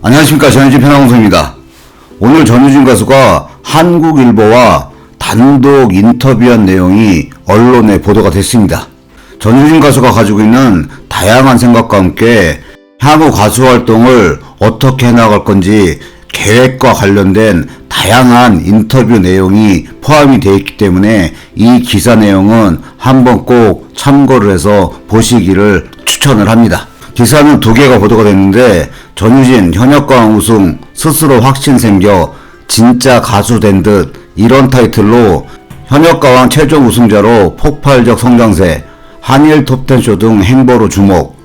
안녕하십니까. 전유진 편향방송입니다. 오늘 전유진 가수가 한국일보와 단독 인터뷰한 내용이 언론에 보도가 됐습니다. 전유진 가수가 가지고 있는 다양한 생각과 함께 향후 가수 활동을 어떻게 해나갈 건지 계획과 관련된 다양한 인터뷰 내용이 포함이 되어 있기 때문에 이 기사 내용은 한번 꼭 참고를 해서 보시기를 추천을 합니다. 기사는 2개가 보도가 됐는데, 전유진 현역가왕 우승 스스로 확신 생겨 진짜 가수 된 듯, 이런 타이틀로 현역가왕 최종 우승자로 폭발적 성장세, 한일 톱10쇼 등 행보로 주목,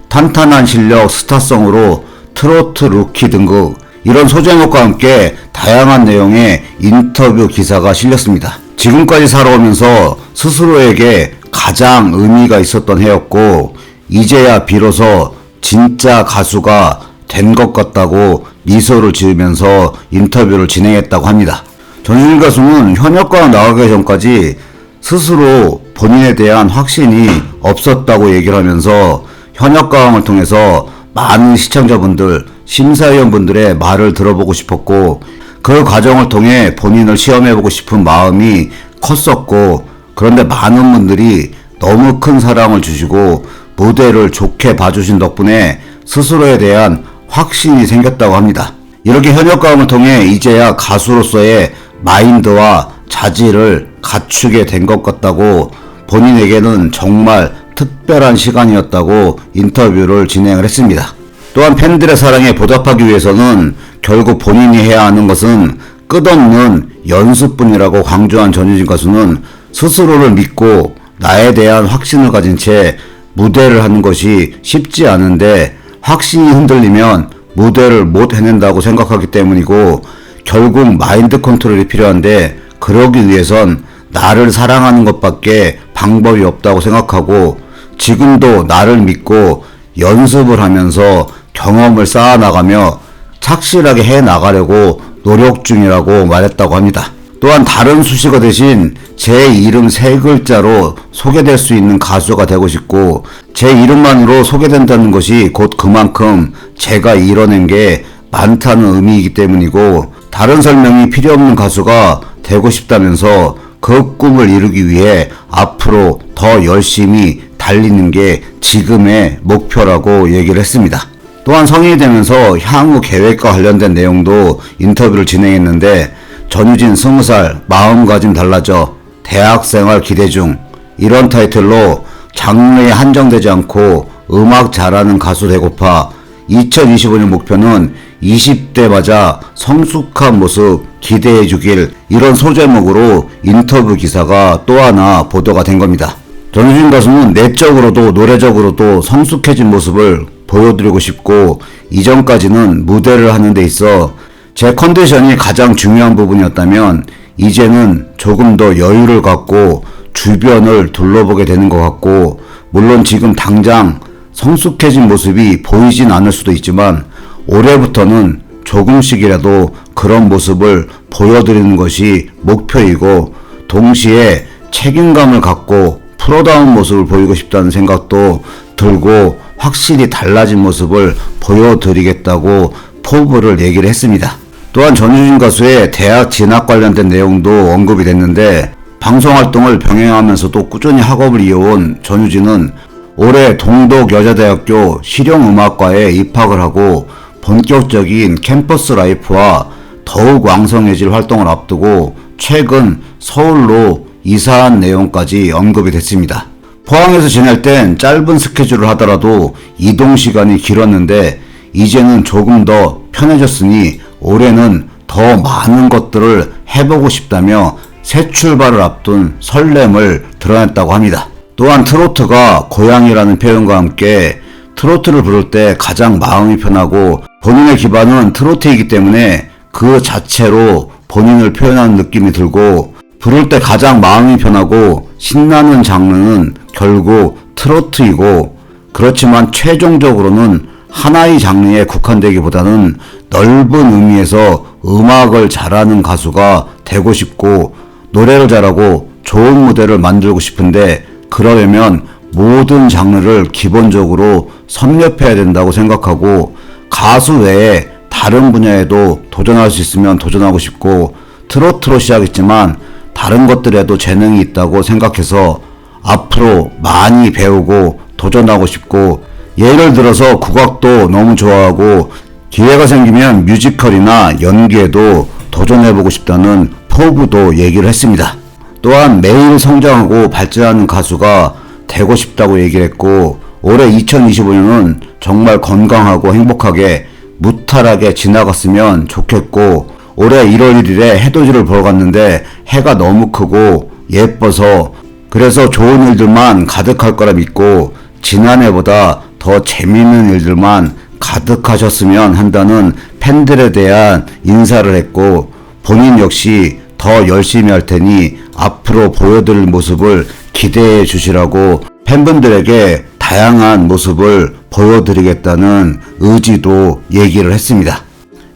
탄탄한 실력 스타성으로 트로트 루키 등극, 이런 소제목과 함께 다양한 내용의 인터뷰 기사가 실렸습니다. 지금까지 살아오면서 스스로에게 가장 의미가 있었던 해였고, 이제야 비로소 진짜 가수가 된 것 같다고 미소를 지으면서 인터뷰를 진행했다고 합니다. 전유진 가수는 현역가왕 나가기 전까지 스스로 본인에 대한 확신이 없었다고 얘기를 하면서 현역가왕을 통해서 많은 시청자분들, 심사위원분들의 말을 들어보고 싶었고, 그 과정을 통해 본인을 시험해보고 싶은 마음이 컸었고, 그런데 많은 분들이 너무 큰 사랑을 주시고 무대를 좋게 봐주신 덕분에 스스로에 대한 확신이 생겼다고 합니다. 이렇게 현역가왕을 통해 이제야 가수로서의 마인드와 자질을 갖추게 된 것 같다고, 본인에게는 정말 특별한 시간이었다고 인터뷰를 진행을 했습니다. 또한 팬들의 사랑에 보답하기 위해서는 결국 본인이 해야 하는 것은 끝없는 연습뿐이라고 강조한 전유진 가수는 스스로를 믿고 나에 대한 확신을 가진 채 무대를 하는 것이 쉽지 않은데, 확신이 흔들리면 무대를 못 해낸다고 생각하기 때문이고, 결국 마인드 컨트롤이 필요한데, 그러기 위해선 나를 사랑하는 것밖에 방법이 없다고 생각하고, 지금도 나를 믿고 연습을 하면서 경험을 쌓아나가며 착실하게 해나가려고 노력 중이라고 말했다고 합니다. 또한 다른 수식어 대신 제 이름 3글자로 소개될 수 있는 가수가 되고 싶고, 제 이름만으로 소개된다는 것이 곧 그만큼 제가 이뤄낸 게 많다는 의미이기 때문이고, 다른 설명이 필요 없는 가수가 되고 싶다면서 그 꿈을 이루기 위해 앞으로 더 열심히 달리는 게 지금의 목표라고 얘기를 했습니다. 또한 성인이 되면서 향후 계획과 관련된 내용도 인터뷰를 진행했는데, 전유진 20살 마음가짐 달라져 대학생활 기대 중, 이런 타이틀로 장르에 한정되지 않고 음악 잘하는 가수 되고파 2025년 목표는 20대 맞아 성숙한 모습 기대해 주길, 이런 소제목으로 인터뷰 기사가 또 하나 보도가 된 겁니다. 전유진 가수는 내적으로도 노래적으로도 성숙해진 모습을 보여드리고 싶고, 이전까지는 무대를 하는 데 있어 제 컨디션이 가장 중요한 부분이었다면 이제는 조금 더 여유를 갖고 주변을 둘러보게 되는 것 같고, 물론 지금 당장 성숙해진 모습이 보이진 않을 수도 있지만 올해부터는 조금씩이라도 그런 모습을 보여드리는 것이 목표이고, 동시에 책임감을 갖고 프로다운 모습을 보이고 싶다는 생각도 들고 확실히 달라진 모습을 보여드리겠다고 포부를 얘기를 했습니다. 또한 전유진 가수의 대학 진학 관련된 내용도 언급이 됐는데, 방송활동을 병행하면서도 꾸준히 학업을 이어온 전유진은 올해 동독여자대학교 실용음악과에 입학을 하고 본격적인 캠퍼스 라이프와 더욱 왕성해질 활동을 앞두고 최근 서울로 이사한 내용까지 언급이 됐습니다. 포항에서 지낼 땐 짧은 스케줄을 하더라도 이동 시간이 길었는데 이제는 조금 더 편해졌으니 올해는 더 많은 것들을 해보고 싶다며 새 출발을 앞둔 설렘을 드러냈다고 합니다. 또한 트로트가 고향이라는 표현과 함께 트로트를 부를 때 가장 마음이 편하고 본인의 기반은 트로트이기 때문에 그 자체로 본인을 표현하는 느낌이 들고, 부를 때 가장 마음이 편하고 신나는 장르는 결국 트로트이고, 그렇지만 최종적으로는 하나의 장르에 국한되기보다는 넓은 의미에서 음악을 잘하는 가수가 되고 싶고, 노래를 잘하고 좋은 무대를 만들고 싶은데, 그러려면 모든 장르를 기본적으로 섭렵해야 된다고 생각하고, 가수 외에 다른 분야에도 도전할 수 있으면 도전하고 싶고, 트로트로 시작했지만 다른 것들에도 재능이 있다고 생각해서 앞으로 많이 배우고 도전하고 싶고, 예를 들어서 국악도 너무 좋아하고 기회가 생기면 뮤지컬이나 연기에도 도전해보고 싶다는 포부도 얘기를 했습니다. 또한 매일 성장하고 발전하는 가수가 되고 싶다고 얘기를 했고, 올해 2025년은 정말 건강하고 행복하게 무탈하게 지나갔으면 좋겠고, 올해 1월 1일에 해돋이를 보러 갔는데 해가 너무 크고 예뻐서, 그래서 좋은 일들만 가득할 거라 믿고 지난해보다 더 재미있는 일들만 가득하셨으면 한다는 팬들에 대한 인사를 했고, 본인 역시 더 열심히 할 테니 앞으로 보여드릴 모습을 기대해 주시라고 팬분들에게 다양한 모습을 보여드리겠다는 의지도 얘기를 했습니다.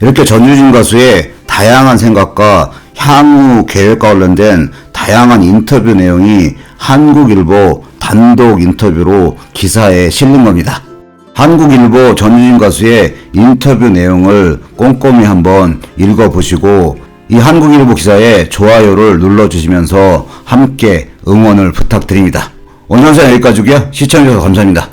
이렇게 전유진 가수의 다양한 생각과 향후 계획과 관련된 다양한 인터뷰 내용이 한국일보 단독 인터뷰로 기사에 실린 겁니다. 한국일보 전유진 가수의 인터뷰 내용을 꼼꼼히 한번 읽어보시고 이 한국일보 기사에 좋아요를 눌러주시면서 함께 응원을 부탁드립니다. 오늘 영상 여기까지고요. 시청해주셔서 감사합니다.